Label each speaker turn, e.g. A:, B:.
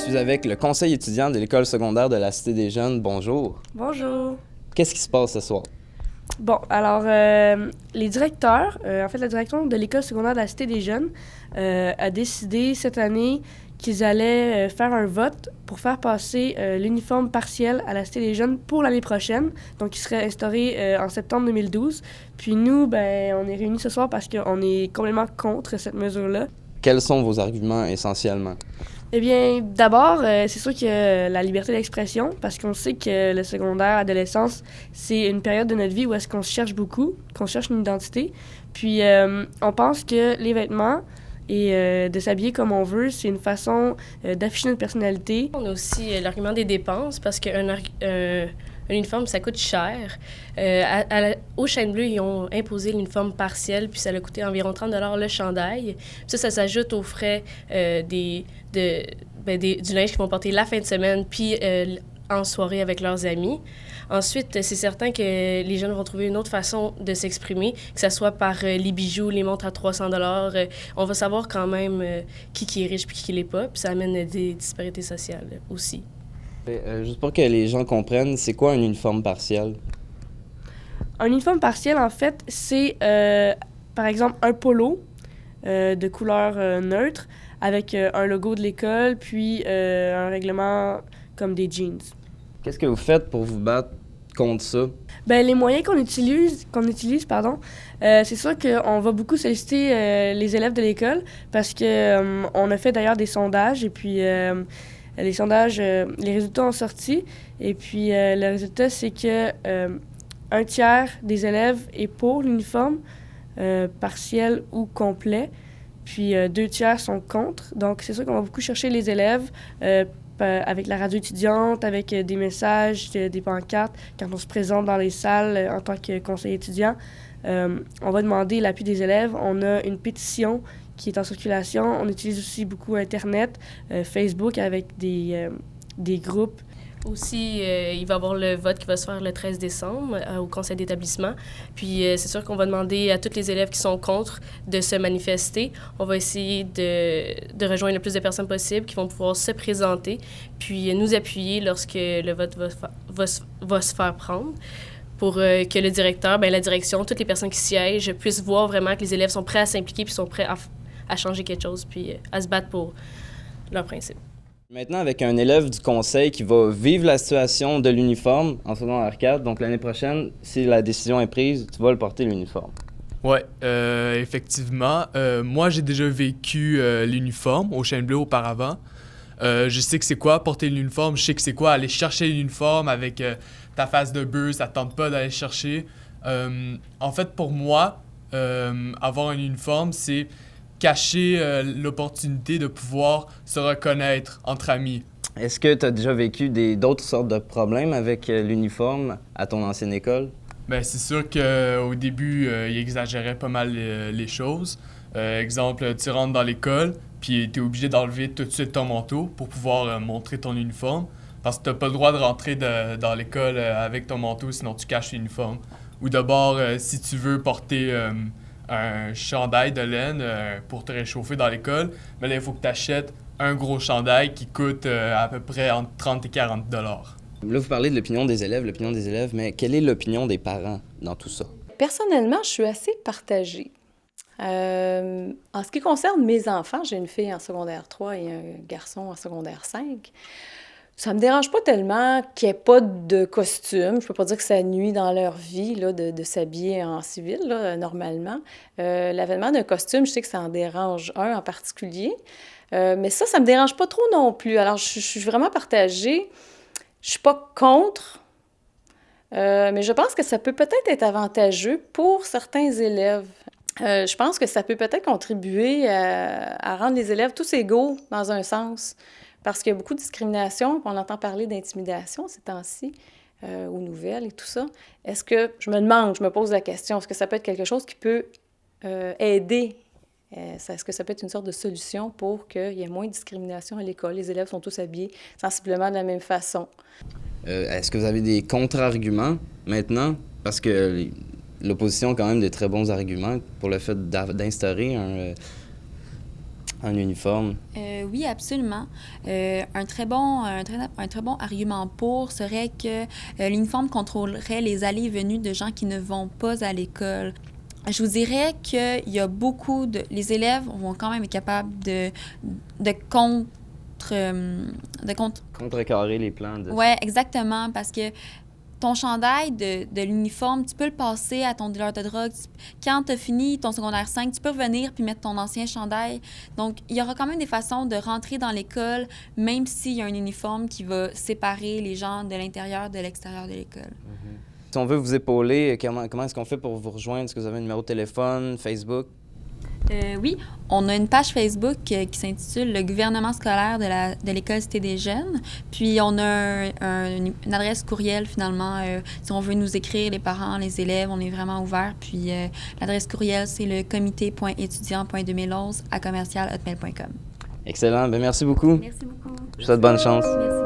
A: suis avec le conseil étudiant de l'école secondaire de la Cité des Jeunes. Bonjour.
B: Bonjour.
A: Qu'est-ce qui se passe ce soir?
B: Bon, alors, les directeurs, la direction de l'école secondaire de la Cité des Jeunes a décidé cette année qu'ils allaient faire un vote pour faire passer l'uniforme partiel à la Cité des Jeunes pour l'année prochaine, donc qui serait instauré en septembre 2012. Puis nous, on est réunis ce soir parce qu'on est complètement contre cette mesure-là.
A: Quels sont vos arguments essentiellement?
B: Eh bien, d'abord, c'est sûr que la liberté d'expression, parce qu'on sait que le secondaire, l'adolescence, c'est une période de notre vie où est-ce qu'on se cherche beaucoup, qu'on cherche une identité. Puis, on pense que les vêtements et de s'habiller comme on veut, c'est une façon d'afficher notre personnalité.
C: On a aussi l'argument des dépenses, parce qu'un uniforme, ça coûte cher. Au Chêne Bleu, ils ont imposé l'uniforme partiel, puis ça a coûté environ 30 $ le chandail. Puis ça s'ajoute aux frais du linge qu'ils vont porter la fin de semaine, puis en soirée avec leurs amis. Ensuite, c'est certain que les jeunes vont trouver une autre façon de s'exprimer, que ce soit par les bijoux, les montres à 300 $. On va savoir quand même qui est riche puis qui l'est pas, puis ça amène des disparités sociales aussi.
A: Juste pour que les gens comprennent, c'est quoi un uniforme partiel?
B: Un uniforme partiel, en fait, c'est, par exemple, un polo de couleur neutre avec un logo de l'école, puis un règlement comme des jeans.
A: Qu'est-ce que vous faites pour vous battre contre ça?
B: Les moyens qu'on utilise, c'est sûr qu'on va beaucoup solliciter les élèves de l'école parce que on a fait d'ailleurs des sondages et puis les sondages, les résultats ont sorti et puis le résultat c'est que un tiers des élèves est pour l'uniforme partiel ou complet, puis 2 tiers sont contre. Donc c'est sûr qu'on va beaucoup chercher les élèves avec la radio étudiante, avec des messages, des pancartes, quand on se présente dans les salles en tant que conseiller étudiant. On va demander l'appui des élèves. On a une pétition qui est en circulation. On utilise aussi beaucoup Internet, Facebook avec des groupes.
C: Aussi, il va y avoir le vote qui va se faire le 13 décembre au conseil d'établissement. Puis, c'est sûr qu'on va demander à tous les élèves qui sont contre de se manifester. On va essayer de rejoindre le plus de personnes possible qui vont pouvoir se présenter, puis nous appuyer lorsque le vote va se faire prendre pour que le directeur, la direction, toutes les personnes qui siègent puissent voir vraiment que les élèves sont prêts à s'impliquer puis sont prêts à changer quelque chose puis à se battre pour leurs principes.
A: Maintenant, avec un élève du conseil qui va vivre la situation de l'uniforme en secondaire 4, donc l'année prochaine, si la décision est prise, tu vas le porter l'uniforme.
D: Ouais, effectivement. Moi, j'ai déjà vécu l'uniforme au Chêne Bleu auparavant. Je sais que c'est quoi porter l'uniforme, je sais que c'est quoi aller chercher l'uniforme avec ta face de bœuf, ça te tente pas d'aller chercher. En fait, pour moi, avoir un uniforme, c'est cacher l'opportunité de pouvoir se reconnaître entre amis.
A: Est-ce que tu as déjà vécu d'autres sortes de problèmes avec l'uniforme à ton ancienne école?
D: C'est sûr qu'au début, il exagérait pas mal les choses. Exemple, tu rentres dans l'école, puis tu es obligé d'enlever tout de suite ton manteau pour pouvoir montrer ton uniforme, parce que tu n'as pas le droit de rentrer dans l'école avec ton manteau, sinon tu caches l'uniforme. Ou d'abord, si tu veux porter un chandail de laine pour te réchauffer dans l'école, là, il faut que tu achètes un gros chandail qui coûte à peu près entre 30 et 40 $.
A: Là, vous parlez de l'opinion des élèves, mais quelle est l'opinion des parents dans tout ça?
E: Personnellement, je suis assez partagée. En ce qui concerne mes enfants, j'ai une fille en secondaire 3 et un garçon en secondaire 5. Ça me dérange pas tellement qu'il n'y ait pas de costume. Je peux pas dire que ça nuit dans leur vie là, de s'habiller en civil, là, normalement. L'avènement d'un costume, je sais que ça en dérange un en particulier. Mais ça me dérange pas trop non plus. Alors, je suis vraiment partagée. Je suis pas contre, mais je pense que ça peut peut-être être avantageux pour certains élèves. Je pense que ça peut peut-être contribuer à rendre les élèves tous égaux dans un sens. Parce qu'il y a beaucoup de discrimination, on entend parler d'intimidation ces temps-ci, aux nouvelles et tout ça. Est-ce que, je me pose la question, est-ce que ça peut être quelque chose qui peut aider? Est-ce que ça peut être une sorte de solution pour qu'il y ait moins de discrimination à l'école? Les élèves sont tous habillés sensiblement de la même façon.
A: Est-ce que vous avez des contre-arguments maintenant? Parce que l'opposition a quand même de très bons arguments pour le fait d'instaurer en uniforme?
F: Oui, absolument. Un très bon argument pour serait que l'uniforme contrôlerait les allées et venues de gens qui ne vont pas à l'école. Je vous dirais qu'il y a beaucoup de... Les élèves vont quand même être capables de
A: Contrecarrer les plans de...
F: Oui, exactement, parce que ton chandail de l'uniforme, tu peux le passer à ton dealer de drogue. Quand tu as fini ton secondaire 5, tu peux revenir puis mettre ton ancien chandail. Donc, il y aura quand même des façons de rentrer dans l'école, même s'il y a un uniforme qui va séparer les gens de l'intérieur de l'extérieur de l'école.
A: Si on veut vous épauler, comment est-ce qu'on fait pour vous rejoindre? Est-ce que vous avez un numéro de téléphone, Facebook?
F: Oui, on a une page Facebook qui s'intitule « Le gouvernement scolaire de l'École Cité des Jeunes ». Puis, on a une adresse courriel, finalement. Si on veut nous écrire, les parents, les élèves, on est vraiment ouvert. Puis, l'adresse courriel, c'est le comité.étudiant.2011@commercial@hotmail.com.
A: Excellent. Bien, merci beaucoup.
F: Merci beaucoup.
A: Je vous souhaite bonne chance.
F: Merci.